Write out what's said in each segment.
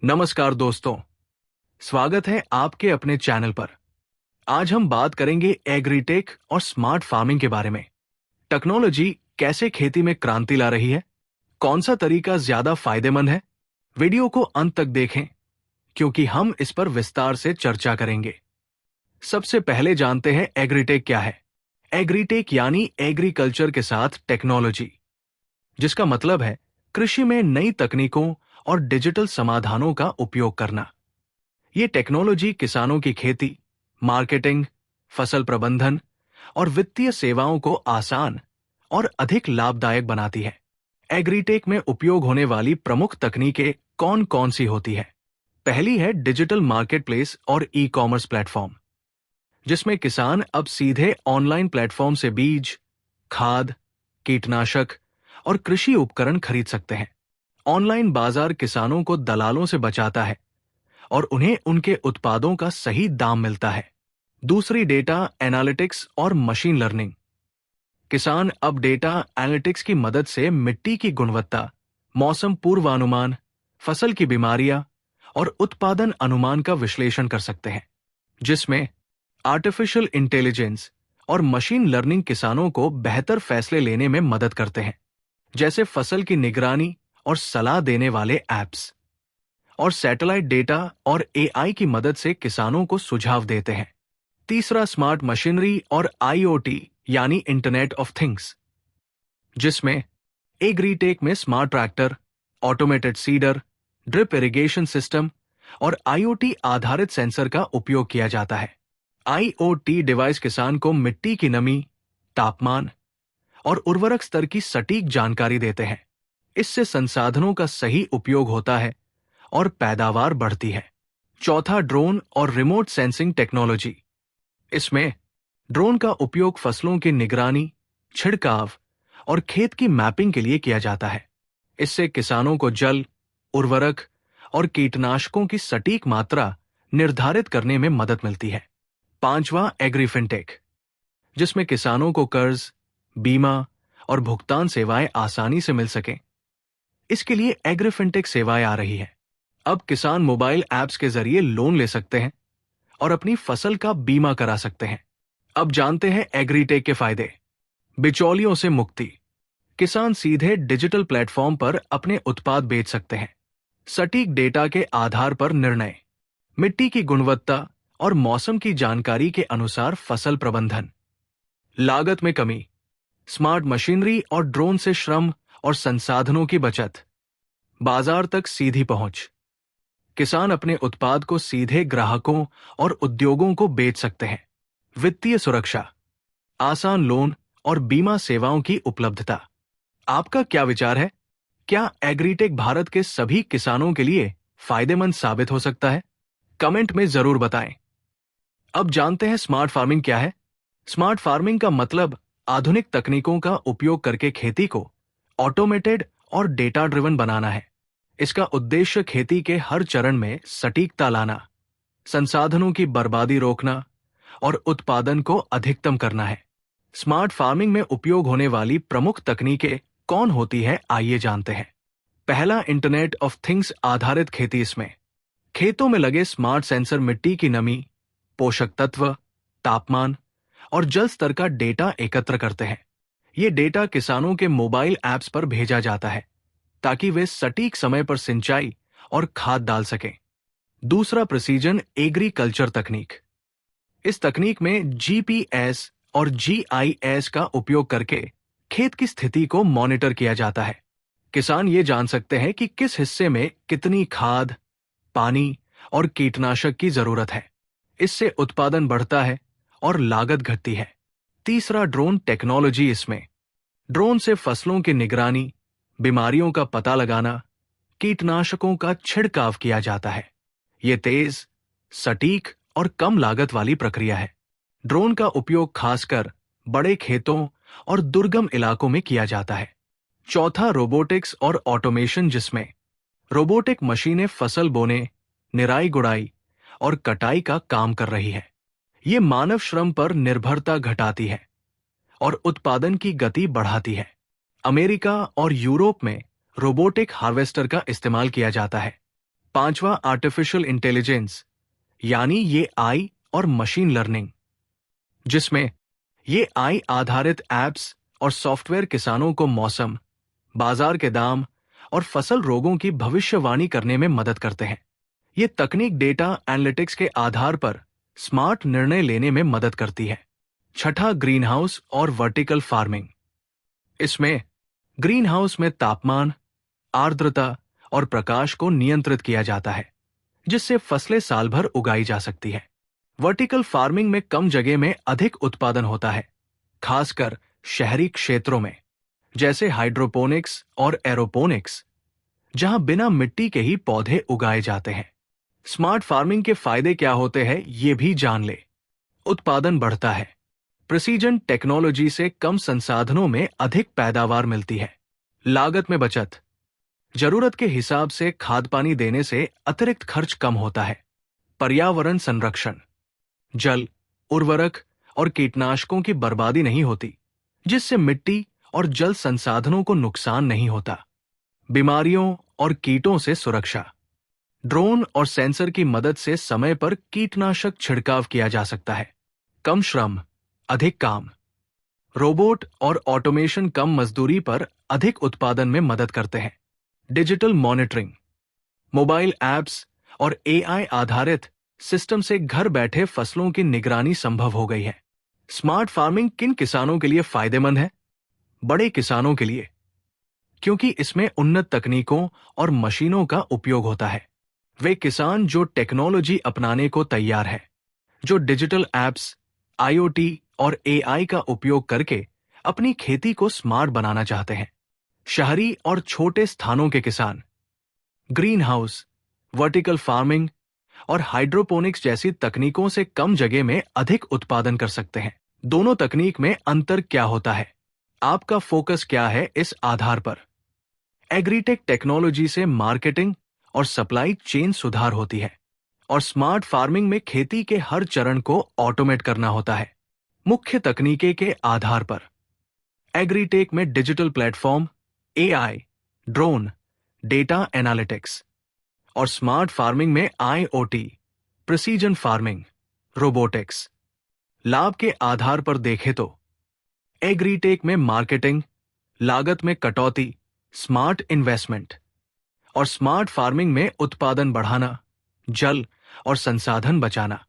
नमस्कार दोस्तों, स्वागत है आपके अपने चैनल पर। आज हम बात करेंगे एग्रीटेक और स्मार्ट फार्मिंग के बारे में। टेक्नोलॉजी कैसे खेती में क्रांति ला रही है, कौन सा तरीका ज्यादा फायदेमंद है। वीडियो को अंत तक देखें क्योंकि हम इस पर विस्तार से चर्चा करेंगे। सबसे पहले जानते हैं एग्रीटेक क्या है। एग्रीटेक यानी एग्रीकल्चर के साथ टेक्नोलॉजी, जिसका मतलब है कृषि में नई तकनीकों और डिजिटल समाधानों का उपयोग करना। ये टेक्नोलॉजी किसानों की खेती, मार्केटिंग, फसल प्रबंधन और वित्तीय सेवाओं को आसान और अधिक लाभदायक बनाती है। एग्रीटेक में उपयोग होने वाली प्रमुख तकनीकें कौन कौन सी होती है? पहली है डिजिटल मार्केटप्लेस और ई कॉमर्स प्लेटफॉर्म, जिसमें किसान अब सीधे ऑनलाइन प्लेटफॉर्म से बीज, खाद, कीटनाशक और कृषि उपकरण खरीद सकते हैं। ऑनलाइन बाजार किसानों को दलालों से बचाता है और उन्हें उनके उत्पादों का सही दाम मिलता है। दूसरी, डेटा एनालिटिक्स और मशीन लर्निंग। किसान अब डेटा एनालिटिक्स की मदद से मिट्टी की गुणवत्ता, मौसम पूर्वानुमान, फसल की बीमारियां और उत्पादन अनुमान का विश्लेषण कर सकते हैं, जिसमें आर्टिफिशियल इंटेलिजेंस और मशीन लर्निंग किसानों को बेहतर फैसले लेने में मदद करते हैं, जैसे फसल की निगरानी और सलाह देने वाले ऐप्स। और सैटेलाइट डेटा और एआई की मदद से किसानों को सुझाव देते हैं। तीसरा, स्मार्ट मशीनरी और आईओटी यानी इंटरनेट ऑफ थिंग्स, जिसमें एग्रीटेक में smart tractor, automated cedar, drip irrigation system और आईओटी आधारित सेंसर का उपयोग किया जाता है। आईओटी डिवाइस किसान को मिट्टी की नमी, तापमान और उर्वरक स्तर की सटीक जानकारी देते हैं। इससे संसाधनों का सही उपयोग होता है और पैदावार बढ़ती है। चौथा, ड्रोन और रिमोट सेंसिंग टेक्नोलॉजी। इसमें ड्रोन का उपयोग फसलों की निगरानी, छिड़काव और खेत की मैपिंग के लिए किया जाता है। इससे किसानों को जल, उर्वरक और कीटनाशकों की सटीक मात्रा निर्धारित करने में मदद मिलती है। पांचवा, एग्रीफिनटेक, जिसमें किसानों को कर्ज, बीमा और भुगतान सेवाएं आसानी से मिल सकें। इसके लिए एग्रीफिनटेक सेवाएं आ रही है। अब किसान मोबाइल ऐप्स के जरिए लोन ले सकते हैं और अपनी फसल का बीमा करा सकते हैं। अब जानते हैं एग्रीटेक के फायदे। बिचौलियों से मुक्ति। किसान सीधे डिजिटल प्लेटफॉर्म पर अपने उत्पाद बेच सकते हैं। सटीक डेटा के आधार पर निर्णय, मिट्टी की गुणवत्ता और मौसम की जानकारी के अनुसार फसल प्रबंधन। लागत में कमी, स्मार्ट मशीनरी और ड्रोन से श्रम और संसाधनों की बचत। बाजार तक सीधी पहुंच, किसान अपने उत्पाद को सीधे ग्राहकों और उद्योगों को बेच सकते हैं। वित्तीय सुरक्षा, आसान लोन और बीमा सेवाओं की उपलब्धता। आपका क्या विचार है? क्या एग्रीटेक भारत के सभी किसानों के लिए फायदेमंद साबित हो सकता है? कमेंट में जरूर बताएं। अब जानते हैं स्मार्ट फार्मिंग क्या है। स्मार्ट फार्मिंग का मतलब आधुनिक तकनीकों का उपयोग करके खेती को ऑटोमेटेड और डेटा ड्रिवन बनाना है। इसका उद्देश्य खेती के हर चरण में सटीकता लाना, संसाधनों की बर्बादी रोकना और उत्पादन को अधिकतम करना है। स्मार्ट फार्मिंग में उपयोग होने वाली प्रमुख तकनीकें कौन होती है, आइए जानते हैं। पहला, इंटरनेट ऑफ थिंग्स आधारित खेती। इसमें खेतों में लगे स्मार्ट सेंसर मिट्टी की नमी, पोषक तत्व, तापमान और जल स्तर का डेटा एकत्र करते हैं। ये डेटा किसानों के मोबाइल ऐप्स पर भेजा जाता है ताकि वे सटीक समय पर सिंचाई और खाद डाल सकें। दूसरा, प्रिसीजन एग्रीकल्चर तकनीक। इस तकनीक में जीपीएस और जीआईएस का उपयोग करके खेत की स्थिति को मॉनिटर किया जाता है। किसान ये जान सकते हैं कि किस हिस्से में कितनी खाद, पानी और कीटनाशक की जरूरत है। इससे उत्पादन बढ़ता है और लागत घटती है। तीसरा, ड्रोन टेक्नोलॉजी। इसमें ड्रोन से फसलों की निगरानी, बीमारियों का पता लगाना, कीटनाशकों का छिड़काव किया जाता है। ये तेज, सटीक और कम लागत वाली प्रक्रिया है। ड्रोन का उपयोग खासकर बड़े खेतों और दुर्गम इलाकों में किया जाता है। चौथा, रोबोटिक्स और ऑटोमेशन, जिसमें रोबोटिक मशीनें फसल बोने, निराई गुड़ाई और कटाई का काम कर रही है। ये मानव श्रम पर निर्भरता घटाती है और उत्पादन की गति बढ़ाती है। अमेरिका और यूरोप में रोबोटिक हार्वेस्टर का इस्तेमाल किया जाता है। पांचवा आर्टिफिशियल इंटेलिजेंस यानी ये आई और मशीन लर्निंग, जिसमें ये आई आधारित एप्स और सॉफ्टवेयर किसानों को मौसम, बाजार के दाम और फसल रोगों की भविष्यवाणी करने में मदद करते हैं। ये तकनीक डेटा एनालिटिक्स के आधार पर स्मार्ट निर्णय लेने में मदद करती है। छठा, ग्रीन हाउस और वर्टिकल फार्मिंग। इसमें ग्रीन हाउस में तापमान, आर्द्रता और प्रकाश को नियंत्रित किया जाता है, जिससे फसलें साल भर उगाई जा सकती है। वर्टिकल फार्मिंग में कम जगह में अधिक उत्पादन होता है, खासकर शहरी क्षेत्रों में, जैसे हाइड्रोपोनिक्स और एरोपोनिक्स, जहां बिना मिट्टी के ही पौधे उगाए जाते हैं। स्मार्ट फार्मिंग के फायदे क्या होते हैं, ये भी जान ले। उत्पादन बढ़ता है। प्रिसीजन टेक्नोलॉजी से कम संसाधनों में अधिक पैदावार मिलती है। लागत में बचत। जरूरत के हिसाब से खाद पानी देने से अतिरिक्त खर्च कम होता है। पर्यावरण संरक्षण। जल, उर्वरक और कीटनाशकों की बर्बादी नहीं होती, जिससे मिट्टी और जल संसाधनों को नुकसान नहीं होता। बीमारियों और कीटों से सुरक्षा। ड्रोन और सेंसर की मदद से समय पर कीटनाशक छिड़काव किया जा सकता है। कम श्रम, अधिक काम। रोबोट और ऑटोमेशन कम मजदूरी पर अधिक उत्पादन में मदद करते हैं। Digital monitoring. मोबाइल ऐप्स और एआई आधारित सिस्टम से घर बैठे फसलों की निगरानी संभव हो गई है। स्मार्ट फार्मिंग किन किसानों के लिए फायदेमंद है? बड़े किसानों के लिए, क्योंकि इसमें उन्नत तकनीकों और मशीनों का उपयोग होता है। वे किसान जो टेक्नोलॉजी अपनाने को तैयार है, जो डिजिटल ऐप्स, आईओटी और एआई का उपयोग करके अपनी खेती को स्मार्ट बनाना चाहते हैं। शहरी और छोटे स्थानों के किसान ग्रीन हाउस, वर्टिकल फार्मिंग और हाइड्रोपोनिक्स जैसी तकनीकों से कम जगह में अधिक उत्पादन कर सकते हैं। दोनों तकनीक में अंतर क्या होता है? आपका फोकस क्या है इस आधार पर? एग्रीटेक टेक्नोलॉजी से मार्केटिंग और सप्लाई चेन सुधार होती है, और स्मार्ट फार्मिंग में खेती के हर चरण को ऑटोमेट करना होता है। मुख्य तकनीके के आधार पर एग्रीटेक में digital platform, AI, drone, data analytics, और स्मार्ट फार्मिंग में आईओटी, प्रिसीजन फार्मिंग, रोबोटिक्स। लाभ के आधार पर देखें तो एग्रीटेक में मार्केटिंग, लागत में कटौती, स्मार्ट इन्वेस्टमेंट, और स्मार्ट फार्मिंग में उत्पादन बढ़ाना, जल और संसाधन बचाना।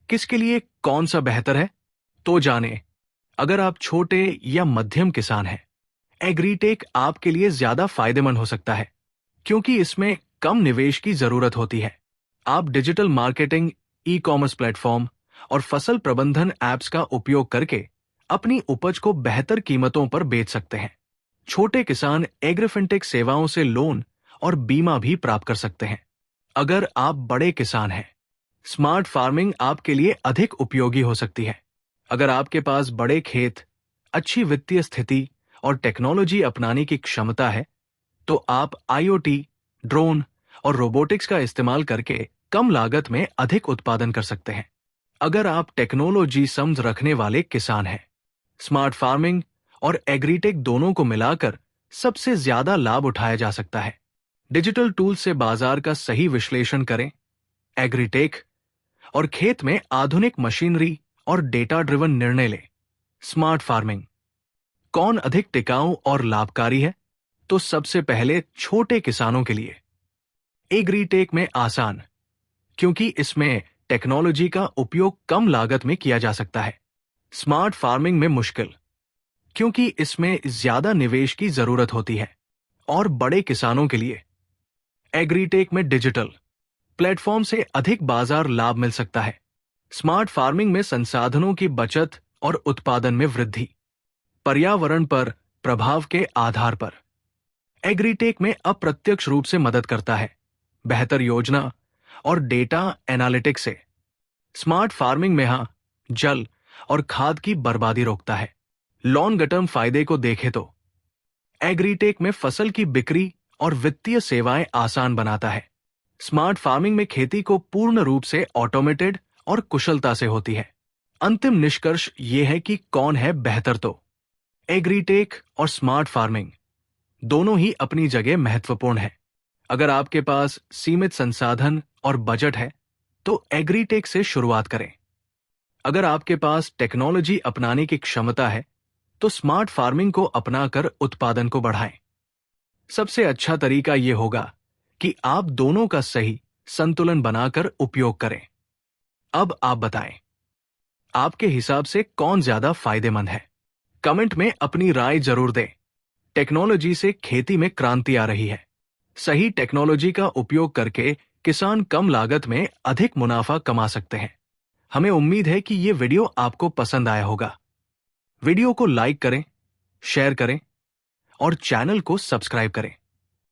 किसके लिए कौन सा बेहतर है? तो जाने। अगर आप छोटे या मध्यम किसान हैं, एग्रीटेक आपके लिए ज्यादा फायदेमंद हो सकता है, क्योंकि इसमें कम निवेश की जरूरत होती है। आप digital marketing, e commerce platform और फसल प्रबंधन ऐप्स का उपयोग करके अपनी उपज को बेहतर कीमतों पर बेच सकते हैं। छोटे किसान एग्रीफिनटेक सेवाओं से लोन और बीमा भी प्राप्त कर सकते हैं। अगर आप बड़े किसान हैं, स्मार्ट फार्मिंग आपके लिए अधिक उपयोगी हो सकती है। अगर आपके पास बड़े खेत, अच्छी वित्तीय स्थिति और टेक्नोलॉजी अपनाने की क्षमता है, तो आप आईओटी, ड्रोन और रोबोटिक्स का इस्तेमाल करके कम लागत में अधिक उत्पादन कर सकते हैं। अगर आप टेक्नोलॉजी समझ रखने वाले किसान हैं, स्मार्ट फार्मिंग और एग्रीटेक दोनों को मिलाकर सबसे ज्यादा लाभ उठाया जा सकता है। डिजिटल टूल से बाजार का सही विश्लेषण करें, एग्रीटेक, और खेत में आधुनिक मशीनरी और डेटा ड्रिवन निर्णय लें, स्मार्ट फार्मिंग। कौन अधिक टिकाऊ और लाभकारी है? तो सबसे पहले छोटे किसानों के लिए एग्रीटेक में आसान, क्योंकि इसमें टेक्नोलॉजी का उपयोग कम लागत में किया जा सकता है। स्मार्ट फार्मिंग में मुश्किल, क्योंकि इसमें ज्यादा निवेश की जरूरत होती है। और बड़े किसानों के लिए एग्रीटेक में डिजिटल प्लेटफॉर्म से अधिक बाजार लाभ मिल सकता है। स्मार्ट फार्मिंग में संसाधनों की बचत और उत्पादन में वृद्धि। पर्यावरण पर प्रभाव के आधार पर एग्रीटेक में अप्रत्यक्ष रूप से मदद करता है, बेहतर योजना और डेटा एनालिटिक्स से। स्मार्ट फार्मिंग में जल और खाद की बर्बादी रोकता है। लॉन्ग टर्म फायदे को देखें तो एग्रीटेक में फसल की बिक्री और वित्तीय सेवाएं आसान बनाता है। स्मार्ट फार्मिंग में खेती को पूर्ण रूप से ऑटोमेटेड और कुशलता से होती है। अंतिम निष्कर्ष ये है कि कौन है बेहतर? तो एग्रीटेक और स्मार्ट फार्मिंग दोनों ही अपनी जगह महत्वपूर्ण है। अगर आपके पास सीमित संसाधन और बजट है, तो एग्रीटेक से शुरुआत करें। अगर आपके पास टेक्नोलॉजी अपनाने की क्षमता है, तो स्मार्ट फार्मिंग को अपनाकर उत्पादन को बढ़ाएं। सबसे अच्छा तरीका यह होगा कि आप दोनों का सही संतुलन बनाकर उपयोग करें। अब आप बताएं, आपके हिसाब से कौन ज्यादा फायदेमंद है? कमेंट में अपनी राय जरूर दें। टेक्नोलॉजी से खेती में क्रांति आ रही है। सही टेक्नोलॉजी का उपयोग करके किसान कम लागत में अधिक मुनाफा कमा सकते हैं। हमें उम्मीद है कि यह वीडियो आपको पसंद आया होगा। वीडियो को लाइक करें, शेयर करें और चैनल को सब्सक्राइब करें।